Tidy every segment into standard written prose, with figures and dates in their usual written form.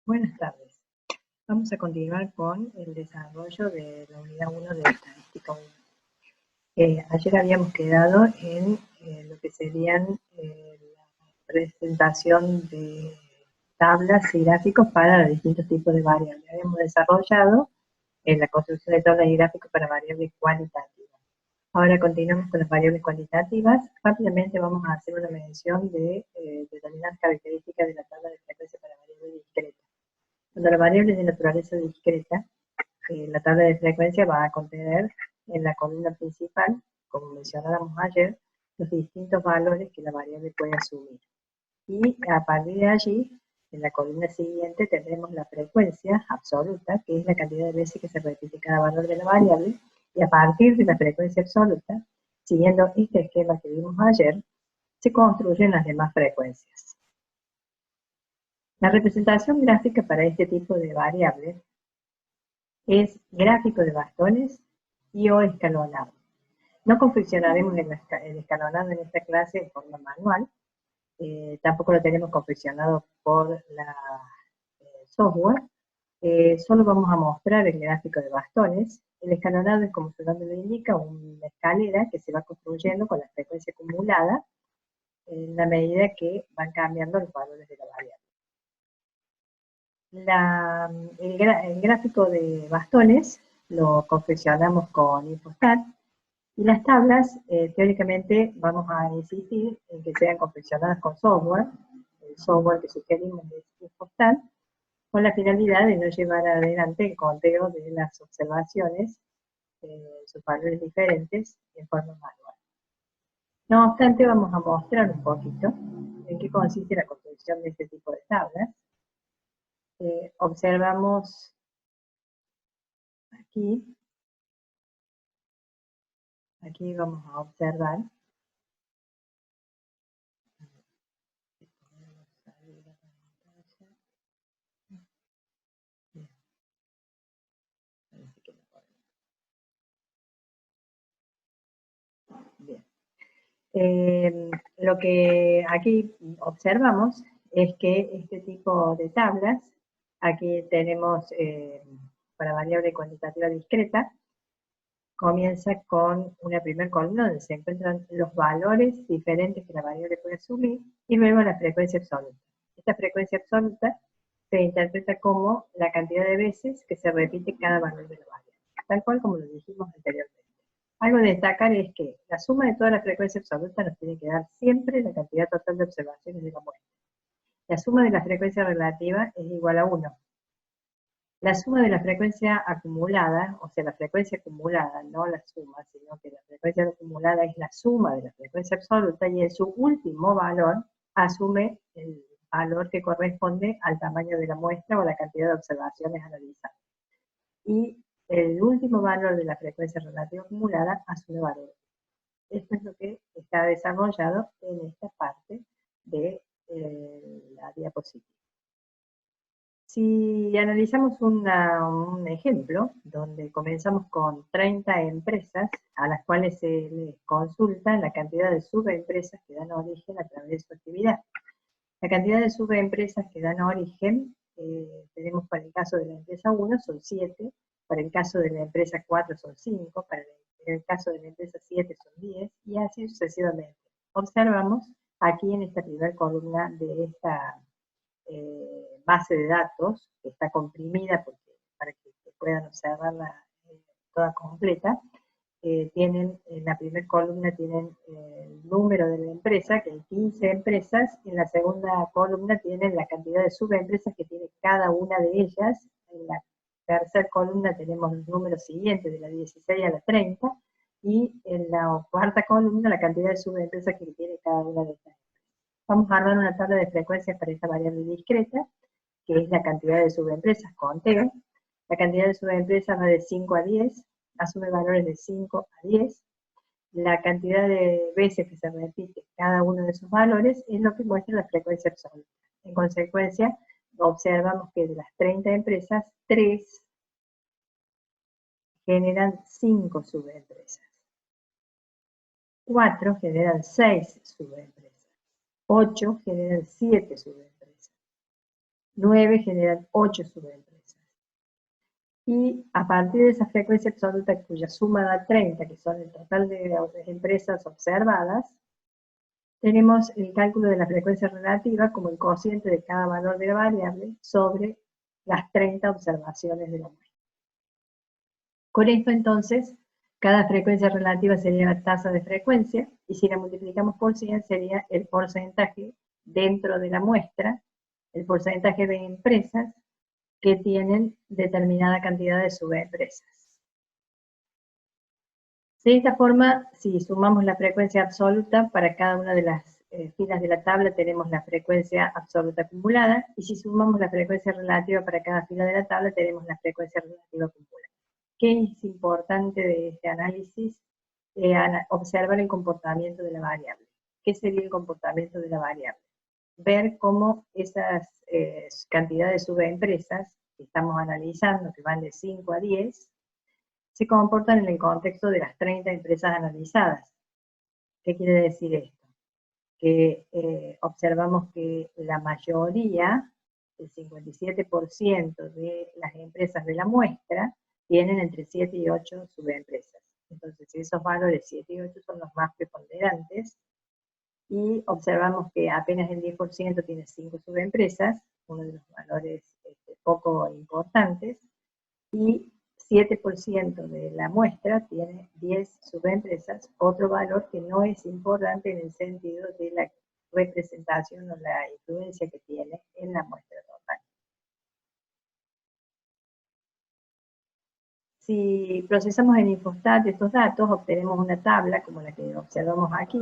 Buenas tardes. Vamos a continuar con el desarrollo de la unidad 1 de Estadística 1. Ayer habíamos quedado en lo que serían la presentación de tablas y gráficos para los distintos tipos de variables. Habíamos desarrollado la construcción de tablas y gráficos para variables cualitativas. Ahora continuamos con las variables cuantitativas. Rápidamente vamos a hacer una mención de determinadas características de la tabla de frecuencia para variables discretas. Cuando la variable es de naturaleza discreta, la tabla de frecuencia va a contener en la columna principal, como mencionábamos ayer, los distintos valores que la variable puede asumir. Y a partir de allí, en la columna siguiente tendremos la frecuencia absoluta, que es la cantidad de veces que se repite cada valor de la variable, y a partir de la frecuencia absoluta, siguiendo este esquema que vimos ayer, se construyen las demás frecuencias. La representación gráfica para este tipo de variables es gráfico de bastones y o escalonado. No confeccionaremos el escalonado en esta clase en forma manual, tampoco lo tenemos confeccionado por la software, solo vamos a mostrar el gráfico de bastones. El escalonado es, como su nombre lo indica, una escalera que se va construyendo con la frecuencia acumulada en la medida que van cambiando los valores de la variable. El gráfico de bastones lo confeccionamos con Infostat y las tablas teóricamente vamos a insistir en que sean confeccionadas con software. El software que sugerimos es Infostat, con la finalidad de no llevar adelante el conteo de las observaciones, sus valores diferentes, en forma manual. No obstante, vamos a mostrar un poquito en qué consiste la construcción de este tipo de tablas. Observamos aquí vamos a observar lo que aquí observamos es que este tipo de tablas, aquí tenemos para variable cuantitativa discreta, comienza con una primera columna donde se encuentran los valores diferentes que la variable puede asumir y luego la frecuencia absoluta. Esta frecuencia absoluta se interpreta como la cantidad de veces que se repite cada valor de la variable, tal cual como lo dijimos anteriormente. Algo de destacar es que la suma de toda la frecuencia absoluta nos tiene que dar siempre la cantidad total de observaciones de la muestra. La suma de la frecuencia relativa es igual a 1. La suma de la frecuencia acumulada, o sea, la frecuencia acumulada, no la suma, sino que la frecuencia acumulada es la suma de la frecuencia absoluta y en su último valor asume el valor que corresponde al tamaño de la muestra o la cantidad de observaciones analizadas. Y el último valor de la frecuencia relativa acumulada asume valor. Esto es lo que está desarrollado en esta parte de la diapositiva. Si analizamos un ejemplo donde comenzamos con 30 empresas a las cuales se les consulta la cantidad de subempresas que dan origen a través de su actividad. La cantidad de subempresas que dan origen, tenemos para el caso de la empresa 1 son 7, para el caso de la empresa 4 son 5, para el caso de la empresa 7 son 10 y así sucesivamente. Observamos aquí en esta primera columna de esta base de datos, que está comprimida para que puedan observarla toda completa, tienen en la primera columna tienen el número de la empresa, que hay 15 empresas, en la segunda columna tienen la cantidad de subempresas que tiene cada una de ellas, en la tercera columna tenemos los números siguientes, de la 16 a la 30, y en la cuarta columna la cantidad de subempresas que tiene cada una de estas. Vamos a armar una tabla de frecuencias para esta variable discreta, que es la cantidad de subempresas, conteo. La cantidad de subempresas va de 5 a 10, asume valores de 5 a 10. La cantidad de veces que se repite cada uno de esos valores es lo que muestra la frecuencia absoluta. En consecuencia, observamos que de las 30 empresas, 3 generan 5 subempresas. 4 generan 6 subempresas. 8 generan 7 subempresas. 9 generan 8 subempresas. Y a partir de esa frecuencia absoluta cuya suma da 30, que son el total de empresas observadas, tenemos el cálculo de la frecuencia relativa como el cociente de cada valor de la variable sobre las 30 observaciones de la muestra. Con esto entonces, cada frecuencia relativa sería la tasa de frecuencia, y si la multiplicamos por 100 sería el porcentaje dentro de la muestra, el porcentaje de empresas que tienen determinada cantidad de subempresas. De esta forma, si sumamos la frecuencia absoluta para cada una de las filas de la tabla, tenemos la frecuencia absoluta acumulada, y si sumamos la frecuencia relativa para cada fila de la tabla, tenemos la frecuencia relativa acumulada. ¿Qué es importante de este análisis? Observar el comportamiento de la variable. ¿Qué sería el comportamiento de la variable? Ver cómo esas cantidades de subempresas que estamos analizando, que van de 5 a 10, se comportan en el contexto de las 30 empresas analizadas. ¿Qué quiere decir esto? Que observamos que la mayoría, el 57% de las empresas de la muestra, tienen entre 7 y 8 subempresas. Entonces, esos valores 7 y 8 son los más preponderantes, y observamos que apenas el 10% tiene 5 subempresas, uno de los valores poco importantes, y 7% de la muestra tiene 10 subempresas, otro valor que no es importante en el sentido de la representación o la influencia que tiene en la muestra total. Si procesamos en Infostat estos datos, obtenemos una tabla como la que observamos aquí,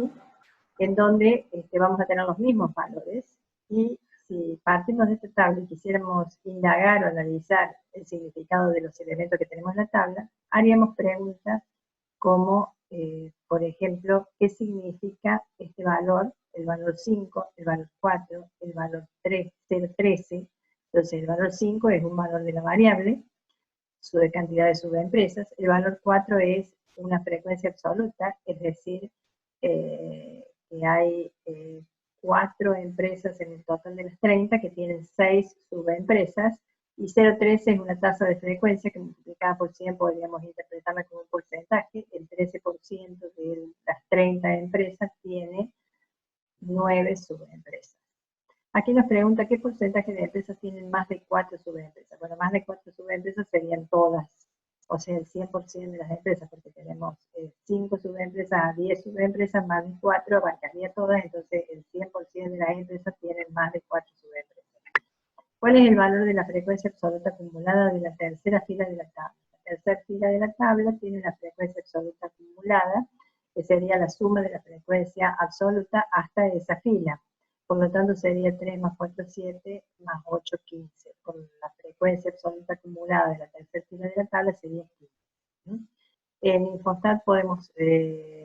en donde vamos a tener los mismos valores, y si partimos de esta tabla y quisiéramos indagar o analizar el significado de los elementos que tenemos en la tabla, haríamos preguntas como, por ejemplo, ¿qué significa este valor? El valor 5, el valor 4, el valor 3, 0,13. Entonces el valor 5 es un valor de la variable, su cantidad de subempresas. El valor 4 es una frecuencia absoluta, es decir, que hay 4 empresas en el total de las 30 que tienen 6 subempresas, y 0,13 es una tasa de frecuencia que multiplicada por 100 podríamos interpretarla como un porcentaje. El 13% de las 30 empresas tiene 9 subempresas. Aquí nos pregunta qué porcentaje de empresas tienen más de 4 subempresas. Bueno, más de 4 subempresas serían todas, o sea, el 100% de las empresas, porque tenemos 5 subempresas a 10 subempresas, más de 4 abarcaría todas, entonces el 100% de las empresas tienen más de 4 subempresas. ¿Cuál es el valor de la frecuencia absoluta acumulada de la tercera fila de la tabla? La tercera fila de la tabla tiene la frecuencia absoluta acumulada, que sería la suma de la frecuencia absoluta hasta esa fila. Por lo tanto, sería 3 más 4, 7, más 8, 15. Por la frecuencia absoluta acumulada de la tercera fila de la tabla sería 15. En Infostat podemos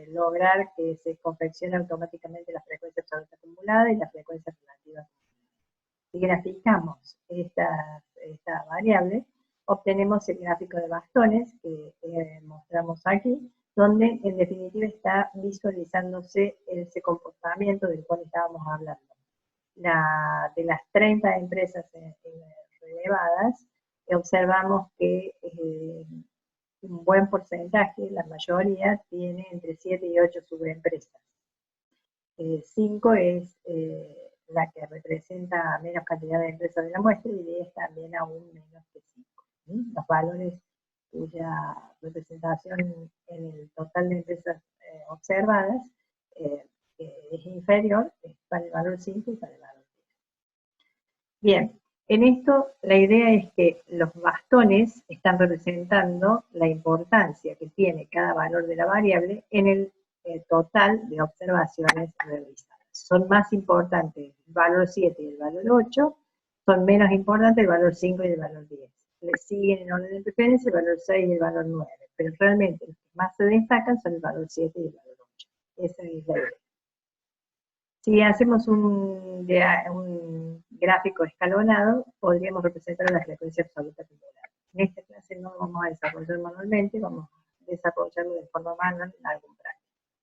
lograr que se confeccione automáticamente la frecuencia absoluta acumulada y la frecuencia relativa acumulada. Si graficamos esta variable, obtenemos el gráfico de bastones que mostramos aquí, donde en definitiva está visualizándose ese comportamiento del cual estábamos hablando. De las 30 empresas relevadas, observamos que un buen porcentaje, la mayoría, tiene entre 7 y 8 subempresas. 5 es la que representa menos cantidad de empresas de la muestra, y 10 también aún menos que 5. Los valores cuya representación en el total de empresas observadas es inferior es para el valor 5 y para el valor 10. Bien, en esto la idea es que los bastones están representando la importancia que tiene cada valor de la variable en el total de observaciones realizadas. Son más importantes el valor 7 y el valor 8, son menos importantes el valor 5 y el valor 10. Le siguen en orden de preferencia el valor 6 y el valor 9, pero realmente los que más se destacan son el valor 7 y el valor 8. Esa es la idea. Si hacemos un gráfico escalonado, podríamos representar la frecuencia absoluta acumulada. En esta clase no lo vamos a desarrollar manualmente, vamos a desarrollarlo de forma manual en algún práctico.